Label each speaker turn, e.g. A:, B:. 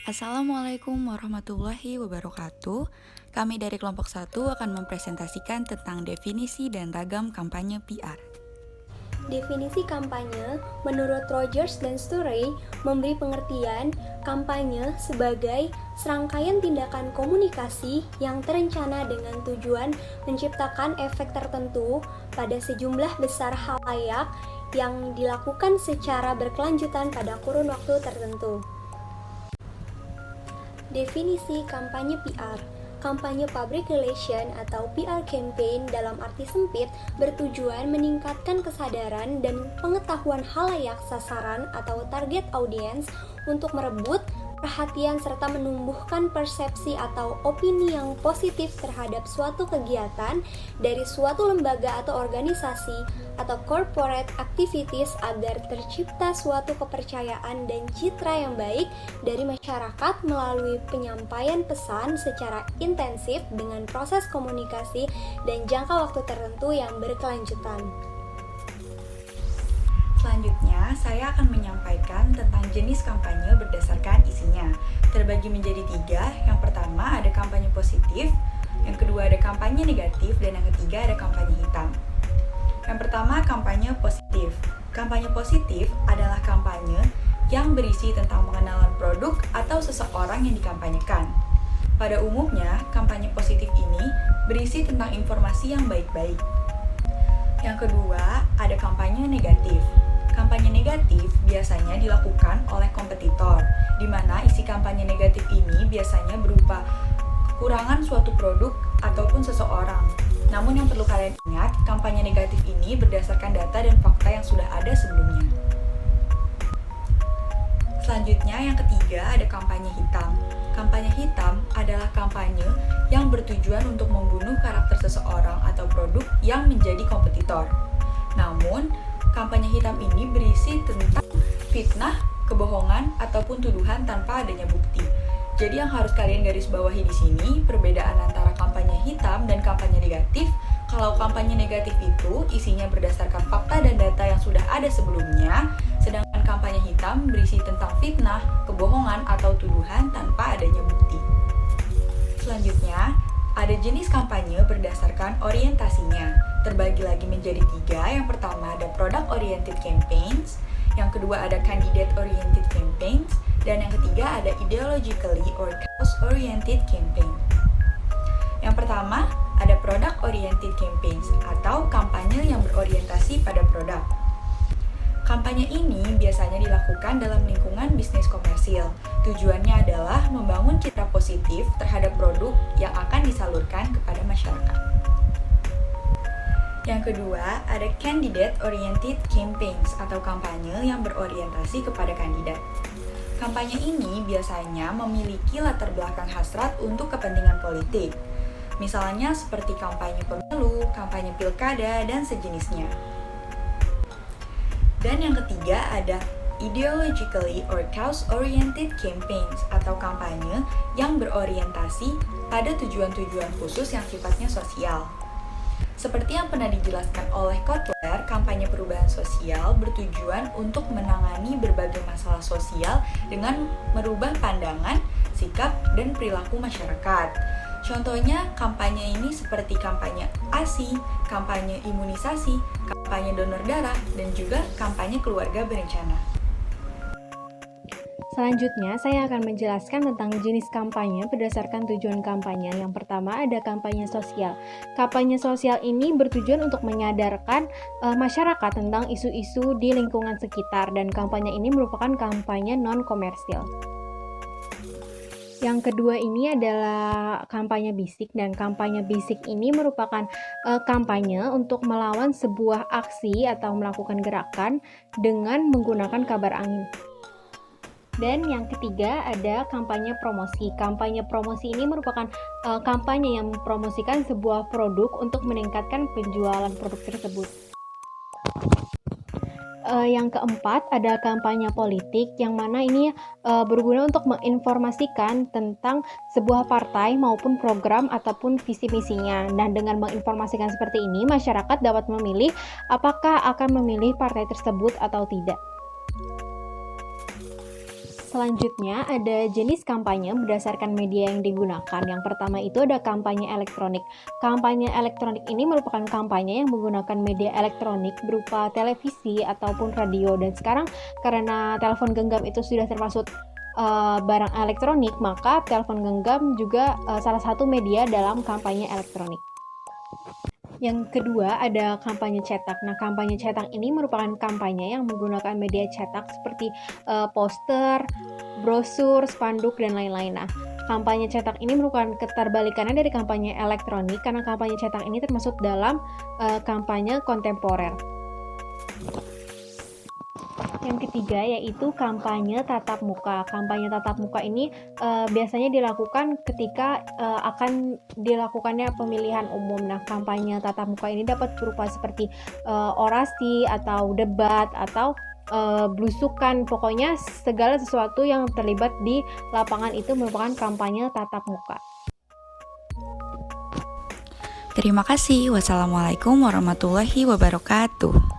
A: Assalamualaikum warahmatullahi wabarakatuh. Kami dari kelompok 1 akan mempresentasikan tentang definisi dan ragam kampanye PR.
B: Definisi kampanye menurut Rogers dan Story memberi pengertian kampanye sebagai serangkaian tindakan komunikasi yang terencana dengan tujuan menciptakan efek tertentu pada sejumlah besar khalayak yang dilakukan secara berkelanjutan pada kurun waktu tertentu. Definisi kampanye PR. Kampanye public relation atau PR campaign dalam arti sempit bertujuan meningkatkan kesadaran dan pengetahuan khalayak sasaran atau target audience untuk merebut perhatian serta menumbuhkan persepsi atau opini yang positif terhadap suatu kegiatan dari suatu lembaga atau organisasi atau corporate activities agar tercipta suatu kepercayaan dan citra yang baik dari masyarakat melalui penyampaian pesan secara intensif dengan proses komunikasi dan jangka waktu tertentu yang berkelanjutan.
A: Selanjutnya, saya akan menyampaikan tentang jenis kampanye berdasarkan isinya. Terbagi menjadi 3. Yang pertama ada kampanye positif, yang kedua ada kampanye negatif, dan yang ketiga ada kampanye hitam. Yang pertama, kampanye positif. Kampanye positif adalah kampanye yang berisi tentang pengenalan produk atau seseorang yang dikampanyekan. Pada umumnya, kampanye positif ini berisi tentang informasi yang baik-baik. Yang kedua, ada kampanye negatif. Kampanye negatif biasanya dilakukan oleh kompetitor, di mana isi kampanye negatif ini biasanya berupa kekurangan suatu produk ataupun seseorang. Namun yang perlu kalian ingat, kampanye negatif ini berdasarkan data dan fakta yang sudah ada sebelumnya. Selanjutnya, yang ketiga ada kampanye hitam. Kampanye hitam adalah kampanye yang bertujuan untuk membunuh karakter seseorang atau produk yang menjadi kompetitor. Namun, kampanye hitam ini berisi tentang fitnah, kebohongan, ataupun tuduhan tanpa adanya bukti. Jadi yang harus kalian garis bawahi di sini, perbedaan antara kampanye hitam dan kampanye negatif. Kalau kampanye negatif itu isinya berdasarkan fakta dan data yang sudah ada sebelumnya, sedangkan kampanye hitam berisi tentang fitnah, kebohongan, atau tuduhan tanpa adanya bukti. Selanjutnya, ada jenis kampanye berdasarkan orientasinya. Terbagi lagi menjadi 3. Yang pertama ada product oriented campaigns, yang kedua ada candidate oriented campaigns, dan yang ketiga ada ideologically or cause oriented campaign. Yang pertama ada product oriented campaigns atau kampanye yang berorientasi pada produk. Kampanye ini biasanya dilakukan dalam lingkungan bisnis komersil. Tujuannya adalah membangun citra positif terhadap produk yang akan disalurkan kepada masyarakat. Yang kedua, ada candidate oriented campaigns atau kampanye yang berorientasi kepada kandidat. Kampanye ini biasanya memiliki latar belakang hasrat untuk kepentingan politik. Misalnya seperti kampanye pemilu, kampanye pilkada, dan sejenisnya. Dan yang ketiga ada ideologically or cause-oriented campaigns atau kampanye yang berorientasi pada tujuan-tujuan khusus yang sifatnya sosial. Seperti yang pernah dijelaskan oleh Kotler, kampanye perubahan sosial bertujuan untuk menangani berbagai masalah sosial dengan merubah pandangan, sikap, dan perilaku masyarakat. Contohnya, kampanye ini seperti kampanye ASI, kampanye imunisasi, kampanye donor darah, dan juga kampanye keluarga berencana.
C: Selanjutnya, saya akan menjelaskan tentang jenis kampanye berdasarkan tujuan kampanye. Yang pertama ada kampanye sosial. Kampanye sosial ini bertujuan untuk menyadarkan masyarakat tentang isu-isu di lingkungan sekitar, dan kampanye ini merupakan kampanye non-komersil. Yang kedua ini adalah kampanye bisik, dan kampanye bisik ini merupakan kampanye untuk melawan sebuah aksi atau melakukan gerakan dengan menggunakan kabar angin. Dan yang ketiga ada kampanye promosi. Kampanye promosi ini merupakan kampanye yang mempromosikan sebuah produk untuk meningkatkan penjualan produk tersebut. Yang keempat ada kampanye politik, yang mana ini berguna untuk menginformasikan tentang sebuah partai maupun program ataupun visi misinya. Dan dengan menginformasikan seperti ini, masyarakat dapat memilih apakah akan memilih partai tersebut atau tidak. Selanjutnya ada jenis kampanye berdasarkan media yang digunakan. Yang pertama itu ada kampanye elektronik. Kampanye elektronik ini merupakan kampanye yang menggunakan media elektronik berupa televisi ataupun radio. Dan sekarang karena telepon genggam itu sudah termasuk barang elektronik, maka telepon genggam juga salah satu media dalam kampanye elektronik. Yang kedua ada kampanye cetak. Nah, kampanye cetak ini merupakan kampanye yang menggunakan media cetak seperti poster, brosur, spanduk, dan lain-lain. Nah, kampanye cetak ini merupakan keterbalikannya dari kampanye elektronik karena kampanye cetak ini termasuk dalam kampanye kontemporer. Yang ketiga yaitu kampanye tatap muka. Kampanye tatap muka ini biasanya dilakukan ketika akan dilakukannya pemilihan umum. Nah, kampanye tatap muka ini dapat berupa seperti orasi atau debat atau belusukan. Pokoknya segala sesuatu yang terlibat di lapangan itu merupakan kampanye tatap muka.
A: Terima kasih. Wassalamualaikum warahmatullahi wabarakatuh.